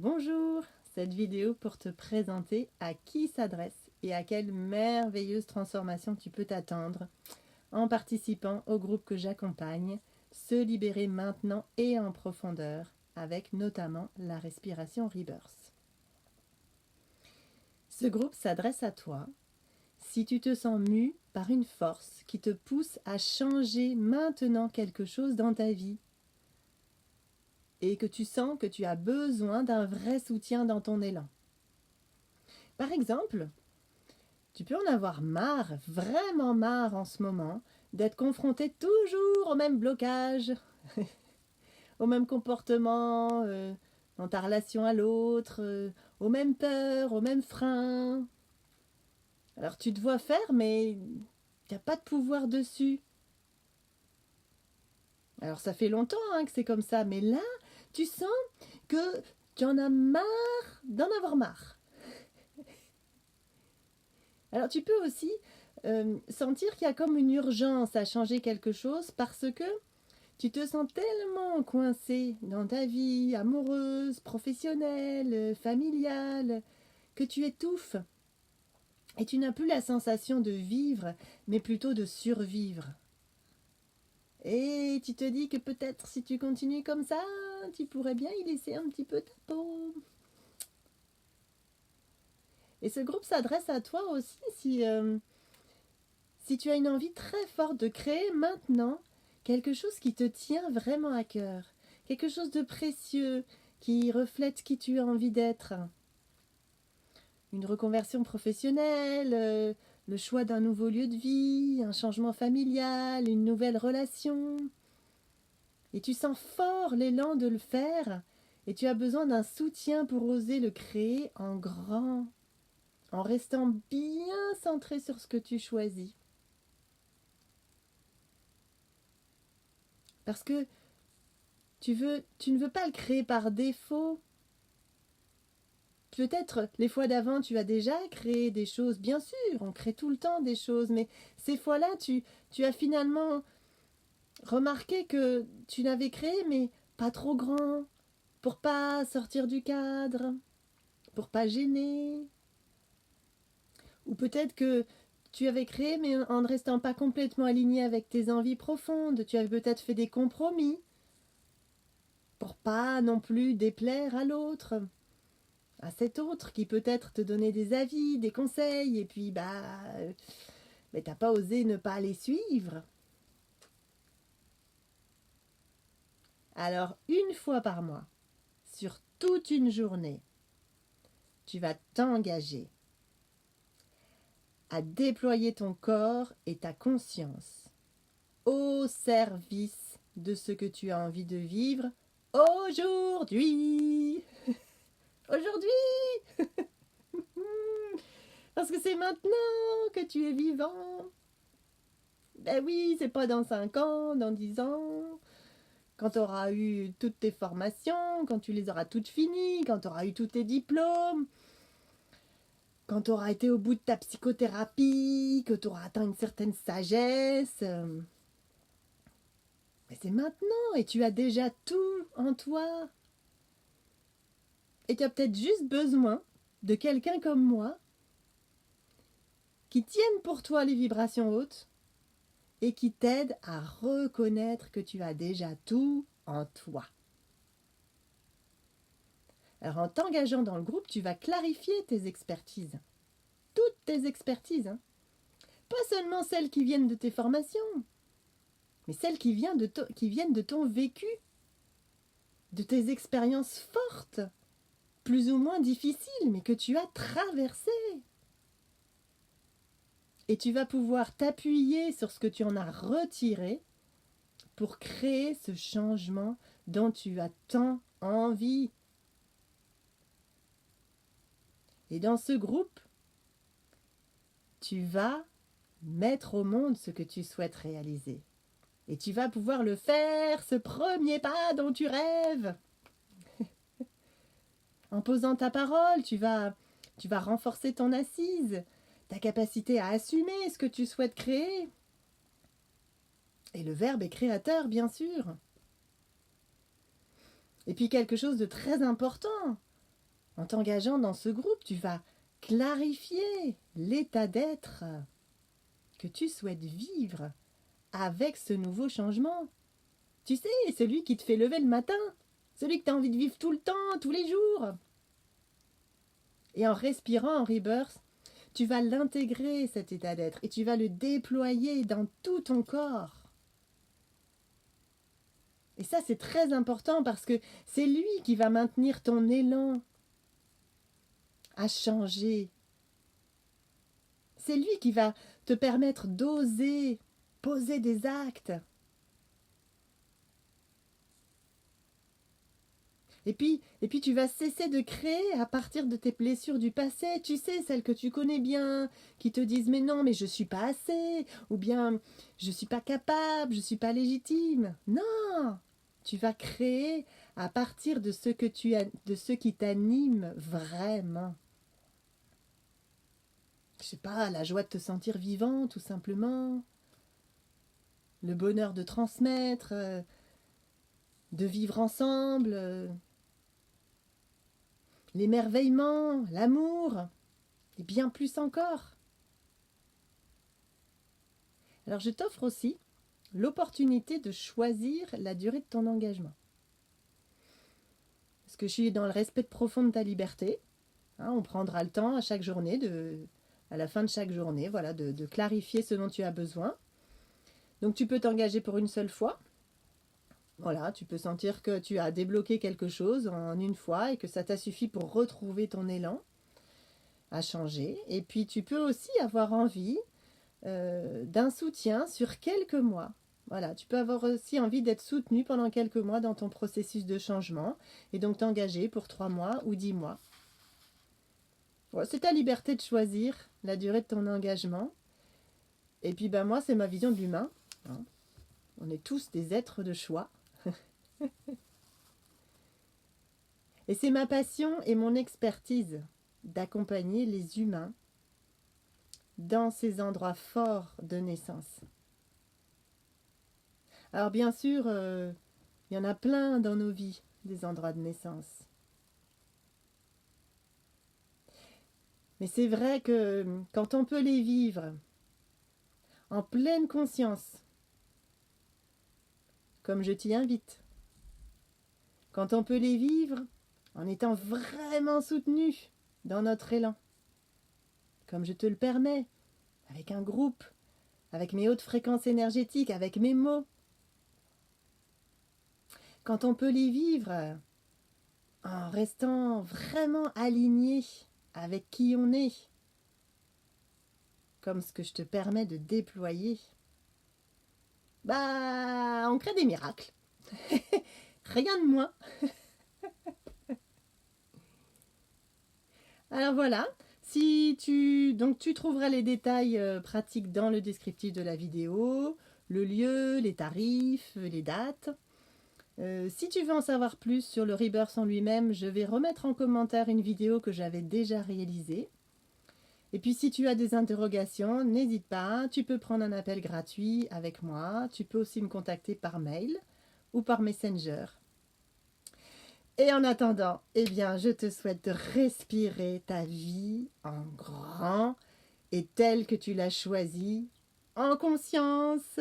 Bonjour, cette vidéo pour te présenter à qui s'adresse et à quelle merveilleuse transformation tu peux t'attendre en participant au groupe que j'accompagne, Se libérer maintenant et en profondeur, avec notamment la respiration Rebirth. Ce groupe s'adresse à toi si tu te sens mu par une force qui te pousse à changer maintenant quelque chose dans ta vie et que tu sens que tu as besoin d'un vrai soutien dans ton élan. Par exemple, tu peux en avoir marre, vraiment marre en ce moment, d'être confronté toujours au même blocage, au même comportement, dans ta relation à l'autre, aux mêmes peurs, aux mêmes freins. Alors tu te vois faire, mais tu n'as pas de pouvoir dessus. Alors ça fait longtemps que c'est comme ça, mais là, tu sens que tu en as marre d'en avoir marre. Alors tu peux aussi sentir qu'il y a comme une urgence à changer quelque chose parce que tu te sens tellement coincé dans ta vie amoureuse, professionnelle, familiale, que tu étouffes. Et tu n'as plus la sensation de vivre, mais plutôt de survivre. Et tu te dis que peut-être si tu continues comme ça, tu pourrais bien y laisser un petit peu ta peau. Et ce groupe s'adresse à toi aussi si tu as une envie très forte de créer maintenant quelque chose qui te tient vraiment à cœur, quelque chose de précieux qui reflète qui tu as envie d'être. Une reconversion professionnelle, le choix d'un nouveau lieu de vie, un changement familial, une nouvelle relation. Et tu sens fort l'élan de le faire et tu as besoin d'un soutien pour oser le créer en grand, en restant bien centré sur ce que tu choisis. Parce que tu ne veux pas le créer par défaut. Peut-être les fois d'avant, tu as déjà créé des choses. Bien sûr, on crée tout le temps des choses, mais ces fois-là, tu as finalement remarqué que tu l'avais créé, mais pas trop grand, pour pas sortir du cadre, pour pas gêner. Ou peut-être que tu avais créé, mais en ne restant pas complètement aligné avec tes envies profondes. Tu avais peut-être fait des compromis pour pas non plus déplaire à l'autre, à cet autre qui peut-être te donnait des avis, des conseils, et puis mais t'as pas osé ne pas les suivre. Alors une fois par mois, sur toute une journée, tu vas t'engager à déployer ton corps et ta conscience au service de ce que tu as envie de vivre aujourd'hui. Aujourd'hui. Parce que c'est maintenant que tu es vivant. Ben oui, c'est pas dans 5 ans, dans 10 ans, quand tu auras eu toutes tes formations, quand tu les auras toutes finies, quand tu auras eu tous tes diplômes, quand tu auras été au bout de ta psychothérapie, que tu auras atteint une certaine sagesse. Mais c'est maintenant et tu as déjà tout en toi. Et tu as peut-être juste besoin de quelqu'un comme moi qui tienne pour toi les vibrations hautes et qui t'aide à reconnaître que tu as déjà tout en toi. Alors en t'engageant dans le groupe, tu vas clarifier tes expertises. Toutes tes expertises. Pas seulement celles qui viennent de tes formations, mais celles qui viennent de ton vécu, de tes expériences fortes, plus ou moins difficiles, mais que tu as traversées. Et tu vas pouvoir t'appuyer sur ce que tu en as retiré pour créer ce changement dont tu as tant envie. Et dans ce groupe, tu vas mettre au monde ce que tu souhaites réaliser. Et tu vas pouvoir le faire, ce premier pas dont tu rêves. En posant ta parole, tu vas renforcer ton assise, ta capacité à assumer ce que tu souhaites créer. Et le verbe est créateur, bien sûr. Et puis quelque chose de très important, En t'engageant dans ce groupe, tu vas clarifier l'état d'être que tu souhaites vivre avec ce nouveau changement. Tu sais, celui qui te fait lever le matin, celui que tu as envie de vivre tout le temps, tous les jours. Et en respirant en rebirth, tu vas l'intégrer, cet état d'être, et tu vas le déployer dans tout ton corps. Et ça, c'est très important parce que c'est lui qui va maintenir ton élan à changer. C'est lui qui va te permettre d'oser poser des actes. Et puis tu vas cesser de créer à partir de tes blessures du passé, tu sais, celles que tu connais bien, qui te disent mais non, mais je suis pas assez, ou bien je suis pas capable, je suis pas légitime. Non, tu vas créer à partir de ce qui t'anime vraiment. Je sais pas, la joie de te sentir vivant, tout simplement, le bonheur de transmettre, de vivre ensemble. L'émerveillement, l'amour, et bien plus encore. Alors je t'offre aussi l'opportunité de choisir la durée de ton engagement. Parce que je suis dans le respect profond de ta liberté. On prendra le temps à chaque journée, à la fin de chaque journée, voilà, de clarifier ce dont tu as besoin. Donc tu peux t'engager pour une seule fois. Voilà, tu peux sentir que tu as débloqué quelque chose en une fois et que ça t'a suffi pour retrouver ton élan à changer. Et puis tu peux aussi avoir envie d'un soutien sur quelques mois. Voilà, tu peux avoir aussi envie d'être soutenu pendant quelques mois dans ton processus de changement et donc t'engager pour 3 mois ou 10 mois. Ouais, c'est ta liberté de choisir la durée de ton engagement. Et puis moi, c'est ma vision de l'humain. On est tous des êtres de choix. Et c'est ma passion et mon expertise d'accompagner les humains dans ces endroits forts de naissance. Alors bien sûr, il y en a plein dans nos vies, des endroits de naissance. Mais c'est vrai que quand on peut les vivre en pleine conscience, comme je t'y invite, quand on peut les vivre en étant vraiment soutenu dans notre élan, comme je te le permets, avec un groupe, avec mes hautes fréquences énergétiques, avec mes mots, quand on peut les vivre en restant vraiment aligné avec qui on est, comme ce que je te permets de déployer, on crée des miracles. Rien de moins. Alors voilà, tu trouveras les détails pratiques dans le descriptif de la vidéo, le lieu, les tarifs, les dates. Si tu veux en savoir plus sur le Rebirth en lui-même, je vais remettre en commentaire une vidéo que j'avais déjà réalisée. Et puis si tu as des interrogations, n'hésite pas, tu peux prendre un appel gratuit avec moi, tu peux aussi me contacter par mail ou par Messenger. Et en attendant, je te souhaite de respirer ta vie en grand et telle que tu l'as choisie, en conscience.